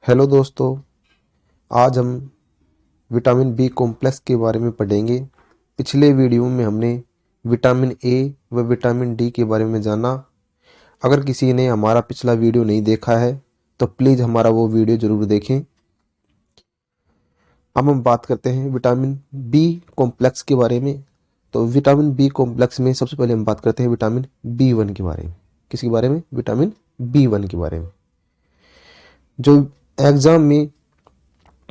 Hello दोस्तों, आज हम विटामिन बी कॉम्प्लेक्स के बारे में पढ़ेंगे। पिछले वीडियो में हमने विटामिन ए व विटामिन डी के बारे में जाना। अगर किसी ने हमारा पिछला वीडियो नहीं देखा है तो प्लीज़ हमारा वो वीडियो ज़रूर देखें। अब हम बात करते हैं विटामिन बी कॉम्प्लेक्स के बारे में। तो विटामिन बी कॉम्प्लेक्स में सबसे पहले हम बात करते हैं विटामिन बी वन के बारे में। किसके बारे में? विटामिन बी वन के बारे में। जो एग्ज़ाम में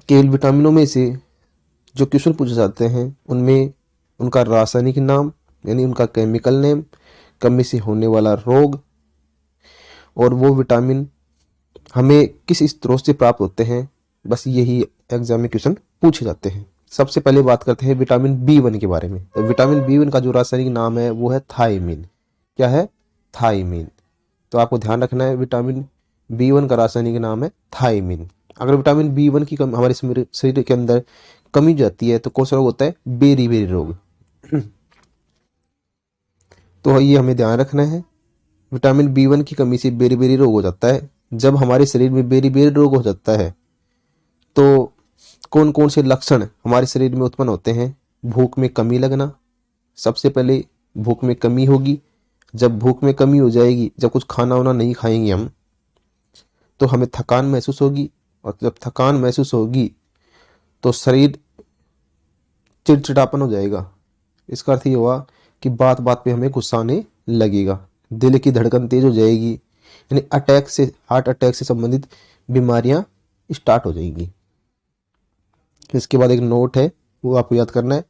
केवल विटामिनों में से जो क्वेश्चन पूछे जाते हैं उनमें उनका रासायनिक नाम यानी उनका केमिकल नेम, कमी से होने वाला रोग और वो विटामिन हमें किस स्रोत से प्राप्त होते हैं, बस यही एग्जाम में क्वेश्चन पूछे जाते हैं। सबसे पहले बात करते हैं विटामिन बी वन के बारे में। तो विटामिन बी वन का जो रासायनिक नाम है वो है थायमीन। क्या है? थायमीन। तो आपको ध्यान रखना है, विटामिन बी वन का रासायनिक नाम है थायमीन। अगर विटामिन बी वन की हमारे शरीर के अंदर कमी जाती है तो कौन सा रोग होता है? बेरी बेरी रोग। तो ये हमें ध्यान रखना है, विटामिन बी वन की कमी से बेरी बेरी रोग हो जाता है। जब हमारे शरीर में बेरी बेरी रोग हो जाता है तो कौन कौन से लक्षण हमारे शरीर में उत्पन्न होते हैं? भूख में कमी लगना। सबसे पहले भूख में कमी होगी। जब भूख में कमी हो जाएगी, जब कुछ खाना वाना नहीं खाएंगे हम, तो हमें थकान महसूस होगी। और जब थकान महसूस होगी तो शरीर चिड़चिड़ापन हो जाएगा। इसका अर्थ ये हुआ कि बात बात पे हमें गुस्सा आने लगेगा। दिल की धड़कन तेज हो जाएगी, यानी अटैक से, हार्ट अटैक से संबंधित बीमारियां स्टार्ट हो जाएंगी। इसके बाद एक नोट है, वो आपको याद करना है।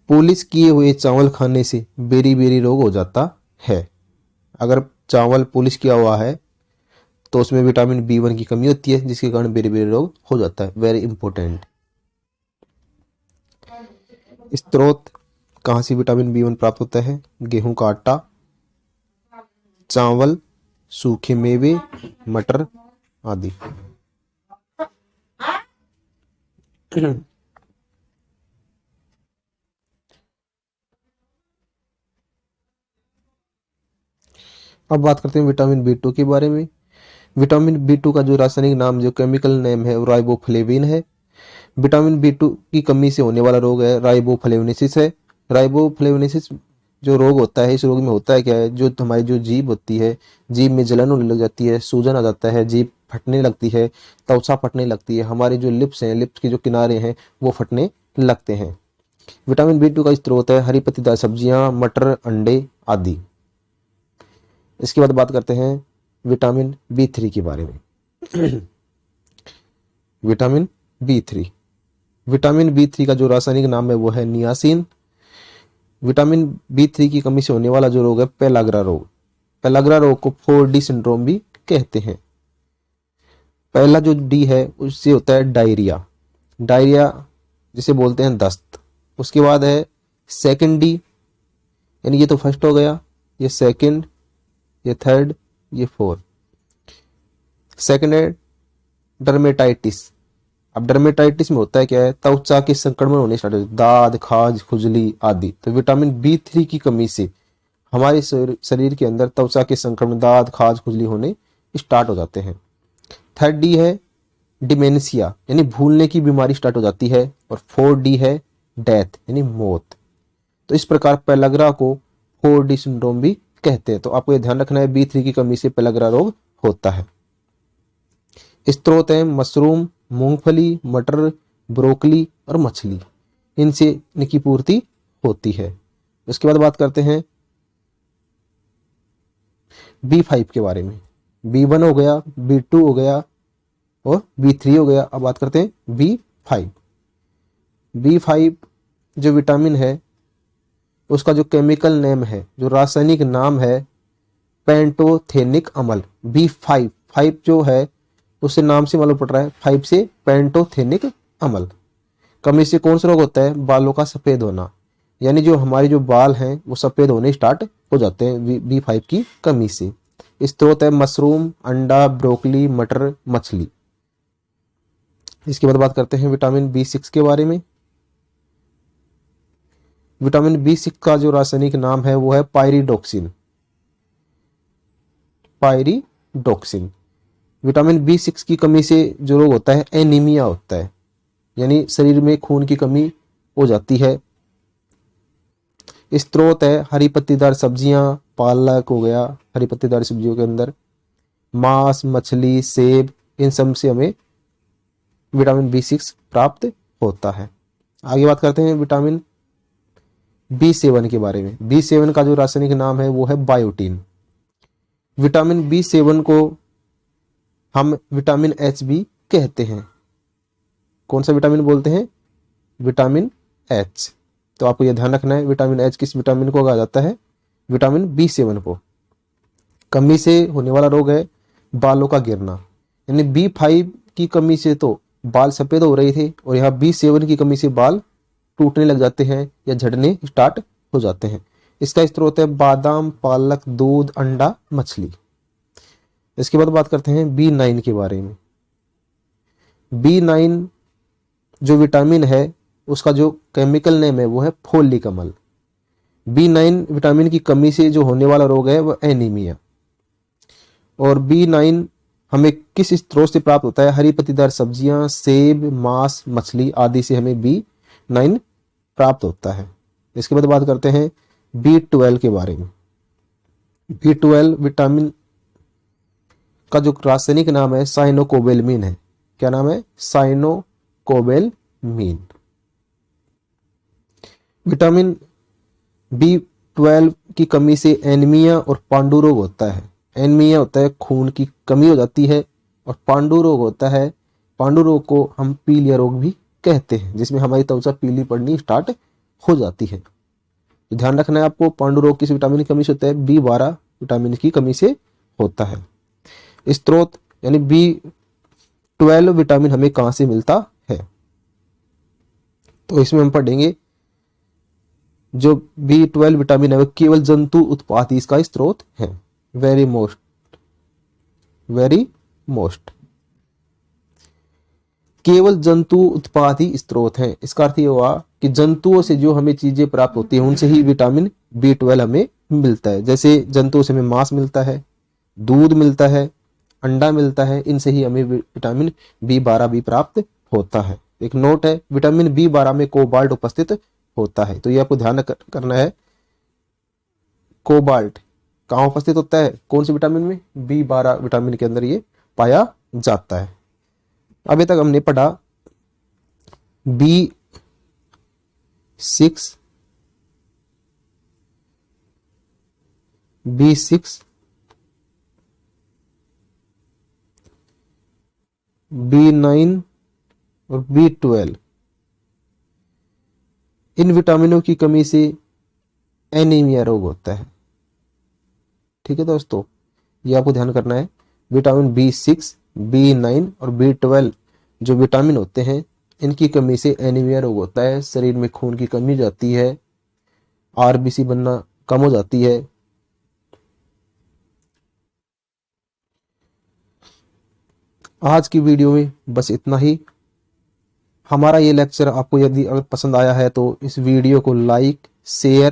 पॉलिश किए हुए चावल खाने से बेरी बेरी रोग हो जाता है। अगर चावल पॉलिश किया हुआ है तो उसमें विटामिन बी वन की कमी होती है, जिसके कारण बेरी बेरी रोग हो जाता है। Very important. स्रोत कहाँ से विटामिन बी वन प्राप्त होता है? गेहूं का आटा, चावल, सूखे मेवे, मटर आदि। अब बात करते हैं विटामिन बी टू के बारे में। विटामिन बी टू का जो रासायनिक नाम, जो केमिकल नेम है, वो राइबोफ्लेविन है। विटामिन बी टू की कमी से होने वाला रोग है राइबोफ्लेविनिसिस है। राइबोफ्लेविनिसिस जो रोग होता है, इस रोग में होता है क्या है, जो हमारी जो जीभ होती है, जीभ में जलन होने लग जाती है, सूजन आ जाता है, जीभ फटने लगती है, त्वचा फटने लगती है, हमारे जो लिप्स हैं, लिप्स के जो किनारे हैं वो फटने लगते हैं। विटामिन बी टू का स्रोत है हरी पत्तेदार सब्जियां, मटर, अंडे आदि। इसके बाद बात करते हैं विटामिन बी थ्री के बारे में। Vitamin B three, vitamin B three का जो रासायनिक नाम है वो है नियासिन। विटामिन बी थ्री की कमी से होने वाला जो रोग है पेलाग्रा रोग। पेलाग्रा रोग को 4D सिंड्रोम भी कहते हैं। पहला जो डी है उससे होता है डायरिया। डायरिया जिसे बोलते हैं दस्त। उसके बाद है सेकंड डी, यानी ये तो फर्स्ट हो गया, ये सेकंड, ये थर्ड, ये फोर्थ। सेकंड है डर्मेटाइटिस। अब डर्मेटाइटिस में होता है क्या है, त्वचा के संक्रमण होने स्टार्ट हो, दाद, खाज, खुजली आदि। तो विटामिन बी थ्री की कमी से हमारे शरीर के अंदर त्वचा के संक्रमण, दाद, खाज, खुजली होने स्टार्ट हो जाते हैं। थर्ड डी है डिमेंशिया, यानी भूलने की बीमारी स्टार्ट हो जाती है। और फोर्थ डी है डेथ, यानी मौत। तो इस प्रकार पेलाग्रा को 4D सिंड्रोम भी कहते हैं। तो आपको ये ध्यान रखना है, बी थ्री की कमी से पेलाग्रा रोग होता है। स्रोत है मशरूम, मूंगफली, मटर, ब्रोकली और मछली। इनसे इनकी पूर्ति होती है। उसके बाद बात करते हैं B5 के बारे में। B1 हो गया, B2 हो गया और B3 हो गया। अब बात करते हैं B5। B5 जो विटामिन है उसका जो केमिकल नेम है, जो रासायनिक नाम है, पेंटोथेनिक अम्ल। B5 5 जो है उससे नाम से मालूम पड़ रहा है, 5 से पेंटोथेनिक अम्ल। कमी से कौन सा रोग होता है? बालों का सफेद होना, यानी जो हमारे जो बाल हैं वो सफेद होने स्टार्ट हो जाते हैं B5 की कमी से। स्रोत है मशरूम, अंडा, ब्रोकली, मटर, मछली। इसके बाद बात करते हैं विटामिन B6 के बारे में। विटामिन B6 का जो रासायनिक नाम है वो है पायरिडोक्सिन। पायरिडोक्सिन। विटामिन B6 की कमी से जो रोग होता है एनीमिया होता है, यानी शरीर में खून की कमी हो जाती है। स्रोत है हरी पत्तीदार सब्जियां, पालक हो गया, हरी पत्तीदार सब्जियों के अंदर मांस, मछली, सेब, इन सब से हमें विटामिन B6 प्राप्त होता है। आगे बात करते हैं विटामिन B7 के बारे में। B7 का जो रासायनिक नाम है वो है बायोटीन। विटामिन B7 को हम विटामिन H भी कहते हैं। कौन सा विटामिन बोलते हैं? Vitamin H। तो आपको यह ध्यान रखना है, विटामिन H किस विटामिन को कहा जाता है? विटामिन B7 को। कमी से होने वाला रोग है बालों का गिरना, यानी B5 की कमी से तो बाल सफेद हो रहे थे और यहाँ B7 की कमी से बाल टूटने लग जाते हैं या झड़ने स्टार्ट हो जाते हैं। इसका स्रोत है बादाम, पालक, दूध, अंडा, मछली। इसके बाद बात करते हैं B9 के बारे में। B9 जो विटामिन है उसका जो केमिकल नेम है वो है फोलिक अम्ल। B9 विटामिन की कमी से जो होने वाला रोग है वो एनीमिया। और B9 हमें किस स्रोत से प्राप्त होता है? हरी पत्तीदार सब्जियां, सेब, मांस, मछली आदि से हमें B9 प्राप्त होता है। इसके बाद बात करते हैं B12 के बारे में। B12 विटामिन का जो रासायनिक नाम है साइनोकोबालामिन है। क्या नाम है? साइनोकोबालामिन। विटामिन B12 की कमी से एनीमिया और पांडु रोग होता है। एनीमिया होता है खून की कमी हो जाती है और पांडु रोग होता है, पांडु रोग को हम पीलिया रोग भी कहते हैं, जिसमें हमारी त्वचा पीली पड़नी स्टार्ट हो जाती है। तो ध्यान रखना है आपको, पांडु रोग किस विटामिन की कमी से होता है? B12 विटामिन की कमी से होता है। स्रोत यानी B12 विटामिन हमें कहां से मिलता है? तो इसमें हम पढ़ेंगे जो B12 विटामिन है वो केवल जंतु उत्पाद ही इसका स्रोत है। वेरी मोस्ट केवल जंतु उत्पाद ही स्रोत हैं। इसका अर्थ ये हुआ कि जंतुओं से जो हमें चीजें प्राप्त होती हैं उनसे ही विटामिन B12 हमें मिलता है। जैसे जंतुओं से हमें मांस मिलता है, दूध मिलता है, अंडा मिलता है, इनसे ही हमें विटामिन B12 भी प्राप्त होता है। एक नोट है, विटामिन B12 में कोबाल्ट उपस्थित होता है, तो ये आपको ध्यान करना है। कोबाल्ट कहाँ उपस्थित होता है? कौन से विटामिन में? B12 विटामिन के अंदर ये पाया जाता है। अभी तक हमने पढ़ा B6, B9 और B12। इन विटामिनों की कमी से एनीमिया रोग होता है। ठीक है दोस्तों, ये आपको ध्यान करना है। विटामिन B6, B9 और B12 जो विटामिन होते हैं इनकी कमी से एनीमिया रोग होता है। शरीर में खून की कमी जाती है, RBC बनना कम हो जाती है। आज की वीडियो में बस इतना ही। हमारा ये लेक्चर आपको यदि अगर पसंद आया है तो इस वीडियो को लाइक, शेयर